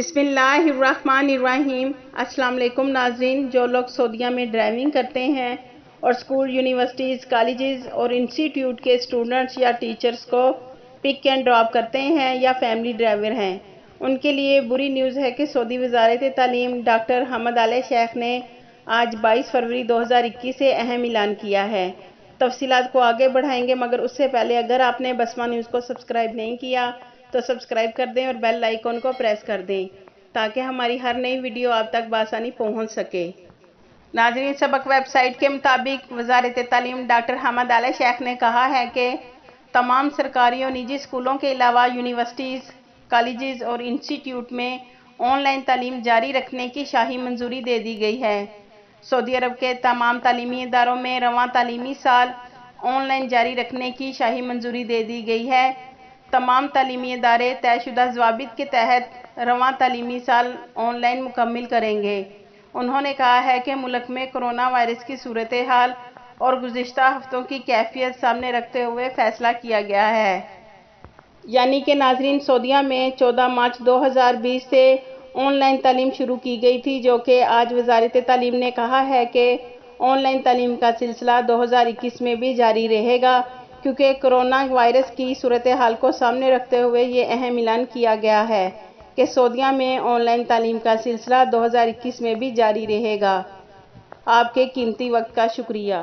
بسم اللہ الرحمن الرحیم۔ السلام علیکم ناظرین، جو لوگ سعودیہ میں ڈرائیونگ کرتے ہیں اور اسکول، یونیورسٹیز، کالجز اور انسٹیٹیوٹ کے اسٹوڈنٹس یا ٹیچرز کو پک اینڈ ڈراپ کرتے ہیں یا فیملی ڈرائیور ہیں، ان کے لیے بری نیوز ہے کہ سعودی وزارت تعلیم ڈاکٹر حمد آل شیخ نے آج 22 فروری 2021 سے اہم اعلان کیا ہے۔ تفصیلات کو آگے بڑھائیں گے، مگر اس سے پہلے اگر آپ نے بسمہ نیوز کو سبسکرائب نہیں کیا تو سبسکرائب کر دیں اور بیل آئیکن کو پریس کر دیں تاکہ ہماری ہر نئی ویڈیو آپ تک بآسانی پہنچ سکے۔ ناظرین، سبق ویب سائٹ کے مطابق وزارت تعلیم ڈاکٹر حمد آل شیخ نے کہا ہے کہ تمام سرکاری اور نجی اسکولوں کے علاوہ یونیورسٹیز، کالجز اور انسٹیٹیوٹ میں آن لائن تعلیم جاری رکھنے کی شاہی منظوری دے دی گئی ہے۔ سعودی عرب کے تمام تعلیمی اداروں میں رواں تعلیمی سال آن لائن جاری رکھنے کی شاہی منظوری دے دی گئی ہے۔ تمام تعلیمی ادارے طے شدہ ضوابط کے تحت رواں تعلیمی سال آن لائن مکمل کریں گے۔ انہوں نے کہا ہے کہ ملک میں کرونا وائرس کی صورتحال اور گزشتہ ہفتوں کی کیفیت سامنے رکھتے ہوئے فیصلہ کیا گیا ہے۔ یعنی کہ ناظرین، سعودیہ میں 14 مارچ 2020 سے آن لائن تعلیم شروع کی گئی تھی، جو کہ آج وزارت تعلیم نے کہا ہے کہ آن لائن تعلیم کا سلسلہ 2021 میں بھی جاری رہے گا، کیونکہ کرونا وائرس کی صورتحال کو سامنے رکھتے ہوئے یہ اہم اعلان کیا گیا ہے کہ سعودیہ میں آن لائن تعلیم کا سلسلہ 2021 میں بھی جاری رہے گا۔ آپ کے قیمتی وقت کا شکریہ۔